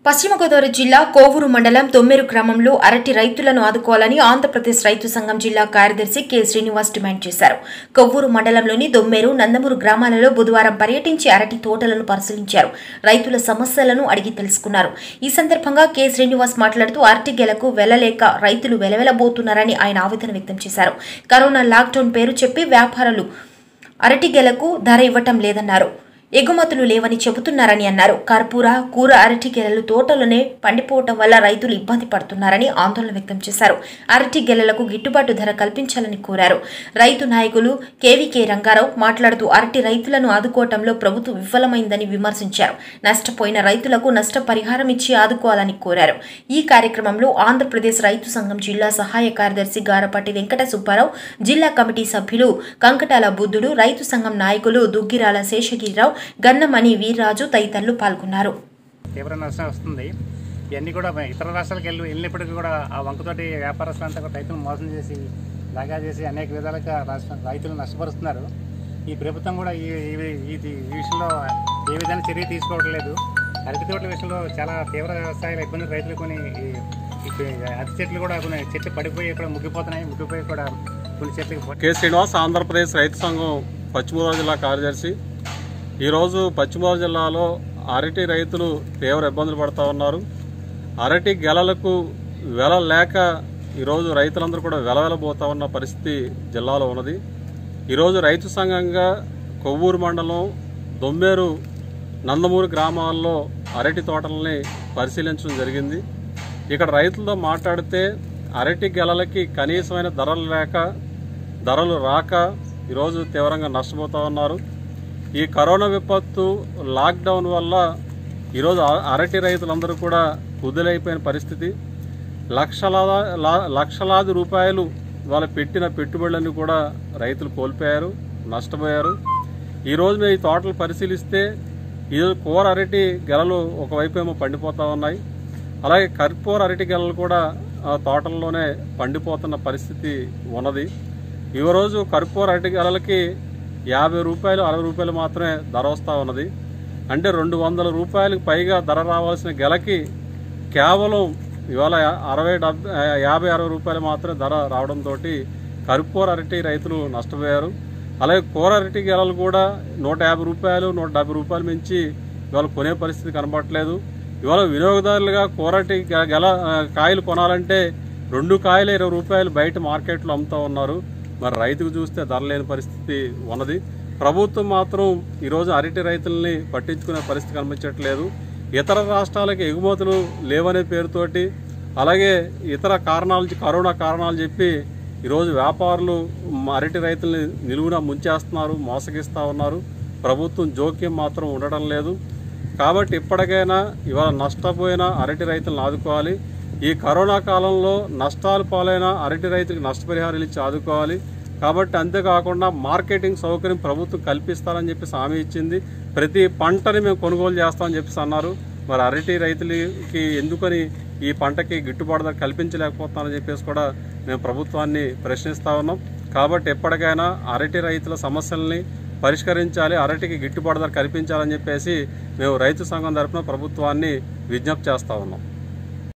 పశ్చిమ గోదావరి జిల్లా కోవూరు మండలం తొమ్మెరు గ్రామంలో అరటి రైతులను ఆదుకోవాలని ఆంధ్రప్రదేశ్ రైతు సంఘం జిల్లా కార్యదర్శి కె శ్రీనివాస్ డిమాండ్ చేశారు. కొవ్వూరు మండలంలోని దొమ్మెరు, నందమూరు గ్రామాలలో బుధవారం పర్యటించి అరటి తోటలను పరిశీలించారు. రైతుల సమస్యలను అడిగి తెలుసుకున్నారు. ఈ సందర్భంగా కె శ్రీనివాస్ మాట్లాడుతూ అరటి గెలకు వెళ్లలేక రైతులు వెలవెలబోతున్నారని ఆయన ఆవేదన వ్యక్తం చేశారు. కరోనా లాక్డౌన్ పేరు చెప్పి వ్యాపారులు అరటి గెలకు ధర ఇవ్వటం లేదన్నారు. ఎగుమతులు లేవని చెబుతున్నారని అన్నారు. కర్పూర, కూర అరటి గెలలు తోటలోనే పండిపోవటం వల్ల రైతులు ఇబ్బంది పడుతున్నారని ఆందోళన వ్యక్తం చేశారు. అరటి గెలలకు గిట్టుబాటు ధర కల్పించాలని కోరారు. రైతు నాయకులు కేవీకే రంగారావు మాట్లాడుతూ అరటి రైతులను ఆదుకోవటంలో ప్రభుత్వం విఫలమైందని విమర్శించారు. నష్టపోయిన రైతులకు నష్టపరిహారం ఇచ్చి ఆదుకోవాలని కోరారు. ఈ కార్యక్రమంలో ఆంధ్రప్రదేశ్ రైతు సంఘం జిల్లా సహాయ కార్యదర్శి గారపాటి వెంకట సుబ్బారావు, జిల్లా కమిటీ సభ్యులు కంకటాల బుద్ధుడు, రైతు సంఘం నాయకులు దుగ్గిరాల శేషగిరిరావు, గన్నమణి వీర్రాజు తదితరులు పాల్గొన్నారు. తీవ్ర నష్టం వస్తుంది. ఇవన్నీ కూడా ఇతర రాష్ట్రాలకు వెళ్ళినప్పటికీ కూడా ఆ వంకతోటి వ్యాపారస్తులంతా కూడా రైతులను మోసం చేసి దగా చేసి అనేక విధాలుగా రైతులను నష్టపరుస్తున్నారు. ఈ ప్రభుత్వం కూడా ఈ విషయంలో ఏ విధంగా చర్య తీసుకోవట్లేదు. అరటి తోటల విషయంలో చాలా తీవ్ర స్థాయిలో ఇబ్బందులు రైతులు కొన్ని అరటి చెట్లు కూడా కొన్ని చెట్లు పడిపోయి కూడా ముగ్గిపోయి కూడా కొన్ని చెట్లు. కె శ్రీనివాస్, ఆంధ్రప్రదేశ్ రైతు సంఘం పశ్చిమ గోదావరి జిల్లా కార్యదర్శి. ఈరోజు పశ్చిమ గోదావరి జిల్లాలో అరటి రైతులు తీవ్ర ఇబ్బందులు పడుతూ ఉన్నారు. అరటి గెలలకు వెల లేక ఈరోజు రైతులందరూ కూడా వెలవెలబోతూ ఉన్న పరిస్థితి జిల్లాలో ఉన్నది. ఈరోజు రైతు సంఘంగా కొవ్వూరు మండలం దొమ్మెరు, నందమూరు గ్రామాల్లో అరటి తోటలని పరిశీలించడం జరిగింది. ఇక్కడ రైతులతో మాట్లాడితే అరటి గెలలకి కనీసమైన ధరలు రాక ఈరోజు తీవ్రంగా నష్టపోతూ ఉన్నారు. ఈ కరోనా విపత్తు లాక్డౌన్ వల్ల ఈరోజు అరటి రైతులందరూ కూడా కుదులైపోయిన పరిస్థితి. లక్షలాది రూపాయలు వాళ్ళు పెట్టిన పెట్టుబడులన్నీ కూడా రైతులు కోల్పోయారు, నష్టపోయారు. ఈరోజు మేము ఈ తోటలు పరిశీలిస్తే ఈరోజు కూర అరటి గెలలు ఒకవైపు ఏమో పండిపోతూ ఉన్నాయి, అలాగే కర్పూర అరటి గెలలు కూడా తోటల్లోనే పండిపోతున్న పరిస్థితి ఉన్నది. ఈరోజు కర్పూర అరటి గెలలకి 50 రూపాయలు, 60 రూపాయలు మాత్రమే ధర వస్తూ ఉన్నది. అంటే 200 రూపాయలకు పైగా ధర రావాల్సిన గెలకి కేవలం ఇవాళ 50-60 రూపాయలు మాత్రమే ధర రావడంతో కర్పూర అరటి రైతులు నష్టపోయారు. అలాగే కూర అరటి గెలలు కూడా 150 రూపాయలు, 170 రూపాయలు మించి ఇవాళ కొనే పరిస్థితి కనబడట్లేదు. ఇవాళ వినియోగదారులుగా కూర అరటి గెల కాయలు కొనాలంటే 2 కాయలు 20 రూపాయలు బయట మార్కెట్లో అమ్ముతూ ఉన్నారు. మరి రైతుకు చూస్తే ధర లేని పరిస్థితి ఉన్నది. ప్రభుత్వం మాత్రం ఈరోజు అరటి రైతుల్ని పట్టించుకునే పరిస్థితి కనిపించట్లేదు. ఇతర రాష్ట్రాలకి ఎగుమతులు లేవనే పేరుతోటి, అలాగే ఇతర కారణాలు, కరోనా కారణాలు చెప్పి ఈరోజు వ్యాపారులు అరటి రైతుల్ని నిలువున ముంచేస్తున్నారు, మోసగిస్తూ ఉన్నారు. ప్రభుత్వం జోక్యం మాత్రం ఉండడం లేదు. కాబట్టి ఇప్పటికైనా ఇవాళ నష్టపోయిన అరటి రైతులను ఆదుకోవాలి. ఈ కరోనా కాలంలో నష్టాలు పాలైన అరటి రైతులకు నష్టపరిహారాలు ఇచ్చి ఆదుకోవాలి. కాబట్టి అంతేకాకుండా మార్కెటింగ్ సౌకర్యం ప్రభుత్వం కల్పిస్తారని చెప్పేసి హామీ ఇచ్చింది. ప్రతి పంటని మేము కొనుగోలు చేస్తామని చెప్పేసి అన్నారు. మరి అరటి రైతులకి ఎందుకని ఈ పంటకి గిట్టుబాటు ధర కల్పించలేకపోతున్నారని చెప్పేసి కూడా మేము ప్రభుత్వాన్ని ప్రశ్నిస్తూ ఉన్నాం. కాబట్టి ఎప్పటికైనా అరటి రైతుల సమస్యల్ని పరిష్కరించాలి, అరటికి గిట్టుబాటు ధర కల్పించాలని చెప్పేసి మేము రైతు సంఘం తరఫున ప్రభుత్వాన్ని విజ్ఞప్తి చేస్తూ ఉన్నాం.